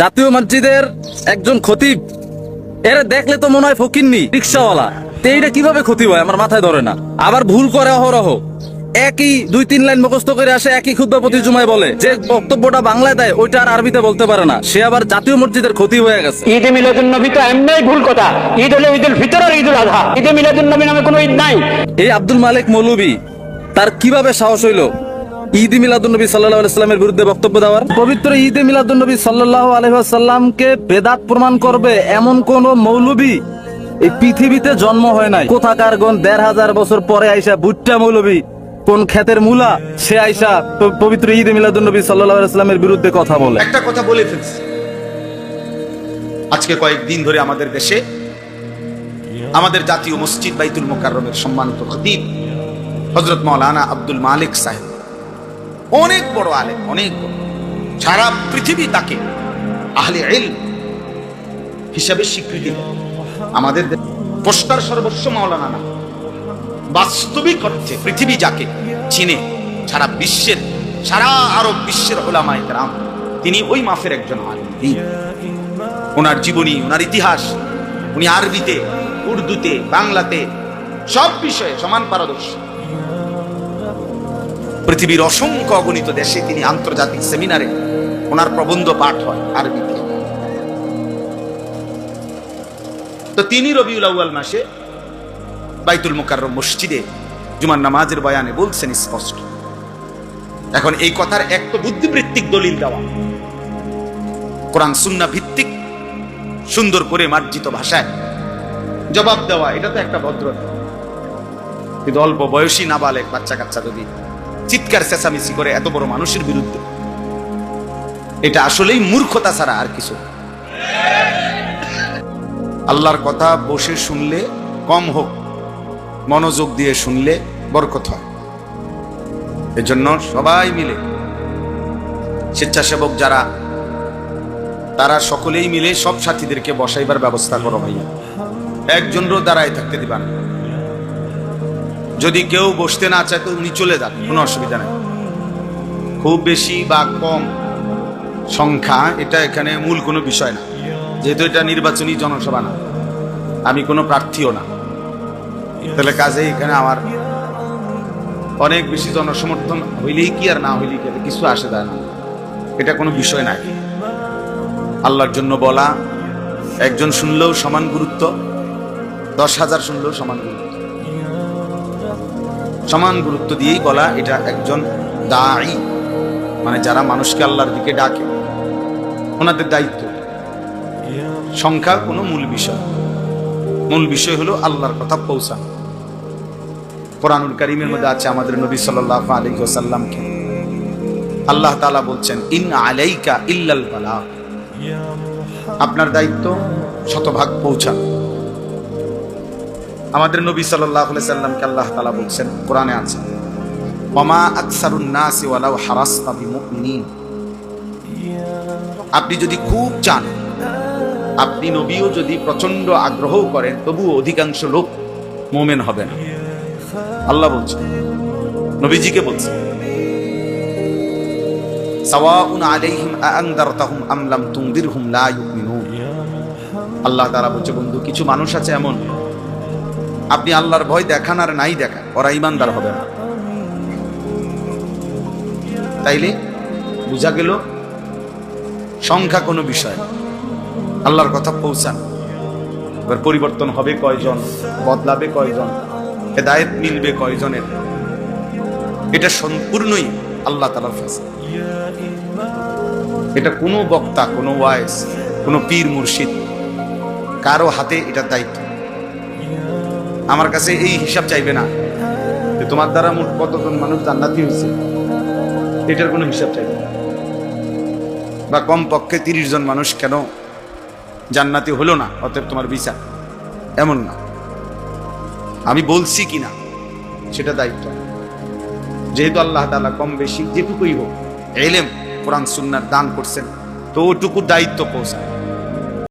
জাতীয় মসজিদের একজন খতিব, এরা দেখলে তো মনে হয় ফকিন্নি রিক্সাওয়ালা। এইটা কিভাবে খতিব হয় আমার মাথায় ধরে না। আবার ভুল করে অহরহ, একই 2-3 লাইন মুখস্থ করে আসে, একই খুতবা প্রতি জুমায় বলে। যে বক্তব্যটা বাংলায় দেয় ওইটা আর আরবিতে বলতে পারে না, সে আবার জাতীয় মসজিদের খতিব হয়ে গেছে। ঈদে মিলাদুন নবী তো এমনি ভুল কথা। ঈদ হলো ঈদুল ফিতর আর ঈদুল আযহা। ঈদে মিলাদুন নবী নামে কোনো ঈদ নাই। এই আব্দুল মালিক মৌলভী, তার কিভাবে সাহস হইলো ঈদ মিলাদুন্নবী সাল্লাল্লাহু আলাইহি ওয়াসাল্লামের বিরুদ্ধে বক্তব্য দেওয়ার? পবিত্র ঈদ মিলাদুন্নবী সাল্লাল্লাহু আলাইহি ওয়াসাল্লামকে বেদাত প্রমাণ করবে এমন কোন মৌলভী এই পৃথিবীতে জন্ম হয় নাই। কোথাকার গণ 1500 বছর পরে আইসা ভুট্টা মৌলভী, কোন ক্ষেতের মূলা, সে আইসা পবিত্র ঈদ মিলাদুন্নবী সাল্লাল্লাহু আলাইহি ওয়াসাল্লামের বিরুদ্ধে কথা বলে। একটা কথা বলে ফেলছি, আজকে কয়েকদিন ধরে আমাদের দেশে আমাদের জাতীয় মসজিদ বাইতুল মুকাররমের সম্মানিত খতিব হযরত মাওলানা আব্দুল মালিক সাহেব, অনেক বড় আলেম, অনেক বড়, সারা পৃথিবী তাকে আহলে ইলম হিসাবে স্বীকৃতি দেয়। আমাদের পোস্টার সর্বস্ব মাওলানা না, বাস্তবিক অর্থে পৃথিবী যাকে চিনে, সারা বিশ্বের, সারা আরব বিশ্বের উলামায়ে কেরাম, তিনি ওই মাফের একজন আলেম। ওনার জীবনী, ওনার ইতিহাস, উনি আরবিতে, উর্দুতে, বাংলাতে সব বিষয়ে সমান পারদর্শী। পৃথিবীর অসংখ্য অগণিত দেশে তিনি আন্তর্জাতিক সেমিনারে ওনার প্রবন্ধ পাঠ হয় আরবিতে। তো তিনি রবিউল আউয়াল মাসে বাইতুল মুকাররম মসজিদে জুমার নামাজের বয়ানে বলছেন স্পষ্ট। এখন এই কথার এক তো বুদ্ধিবৃত্তিক দলিল দেওয়া, কোরআন সুন্নাহ ভিত্তিক সুন্দর করে মার্জিত ভাষায় জবাব দেওয়া, এটা তো একটা ভদ্রতা। কিন্তু অল্প বয়সী নাবালেক বাচ্চা কাচ্চা যদি চিৎকার চেঁচামেচি করে এত বড় মানুষের বিরুদ্ধে, এটা আসলেই মূর্খতা ছাড়া আর কিছু। আল্লাহর কথা বসে শুনলে কম হোক, মনোযোগ দিয়ে শুনলে বরকত হয়। এজন্য সবাই মিলে, স্বেচ্ছাসেবক যারা, তারা সকলেই মিলে সব সাথীদেরকে বসাইবার ব্যবস্থা করো ভাইয়া। একজনেরও দাঁড়ায় থাকতে দিবা না। যদি কেউ বসতে না চায় তো উনি চলে যান, কোনো অসুবিধা নেই। খুব বেশি বা কম সংখ্যা এটা এখানে মূল কোনো বিষয় না, যেহেতু এটা নির্বাচনী জনসভা না, আমি কোনো প্রার্থীও না। তাহলে কাজেই এখানে আমার অনেক বেশি জনসমর্থন হইলেই কি আর না হইলেই কি, কিছু আসে যায় না, এটা কোনো বিষয় নাই। আল্লাহর জন্য বলা, একজন শুনলেও সমান গুরুত্ব, 10,000 শুনলেও সমান গুরুত্ব। সমান গুরুত্ব দিয়েই বলা, এটা একজন দাঈ, মানে যারা মানুষকে আল্লাহর দিকে ডাকে, ওনাদের দায়িত্ব। সংখ্যা কোনো মূল বিষয়, মূল বিষয় হলো আল্লাহর কথা পৌঁছানো। কোরআনুল কারীমের মধ্যে আছে আমাদের নবী সাল্লাল্লাহু আলাইহি ওয়াসাল্লামকে আল্লাহ তাআলা বলছেন, ইন আলাইকা ইল্লাল বালাগ, আপনার দায়িত্ব শতভাগ পৌঁছানো। আমাদের নবী সাল্লাল্লাহু আলাইহি সাল্লামকে আল্লাহ তাআলা বলছেন, কোরআনে আছে, ওয়ামা আকসারুন নাসি ওয়ালাউ হারাসতা বিমুমিনিন, আপনি যদি খুব চান, আপনি নবীও যদি প্রচন্ড আগ্রহ করেন, তবুও অধিকাংশ লোক মুমিন হবে না। আল্লাহ বলছেন, নবীজিকে বলছেন, সাওয়াউন আলাইহিম আনদারতাহুম আম লাম তুনদিরহুম লা ইউমিনুন। আল্লাহ তাআলা বলছে, বন্ধু, কিছু মানুষ আছে এমন, আপনি আল্লাহর ভয় দেখান আর নাই দেখান, ওরা ঈমানদার হবে না। তাইলে বুঝা গেল সংখ্যা কোনো বিষয় না, আল্লাহর কথা পৌঁছান। এবার পরিবর্তন হবে কয়জন, বদলাবে কয়জন, হেদায়েত মিলবে কয়জনের, এটা সম্পূর্ণই আল্লাহ তাআলার ফয়সালা। এটা কোনো বক্তা, কোনো ওয়াইজ, কোনো পীর মুর্শিদ, কারো হাতে এটা দায়িত্ব। আমার কাছে এই হিসাব চাইবে না যে তোমার দ্বারা মোট কতজন মানুষ জান্নাতি হয়েছে, এটার কোনো হিসাব চাইবে না। বা কম পক্ষে 30 জন মানুষ কেন জান্নাতি হলো না, অতএব তোমার বিচার, এমন না। আমি বলছি কিনা সেটা দায়িত্ব। যেহেতু আল্লাহ তাআলা কম বেশি যেটুকুই হোক ইলম কোরআন সুন্নাহর দান করছেন, তো ওটুকু দায়িত্ব পৌঁছায়।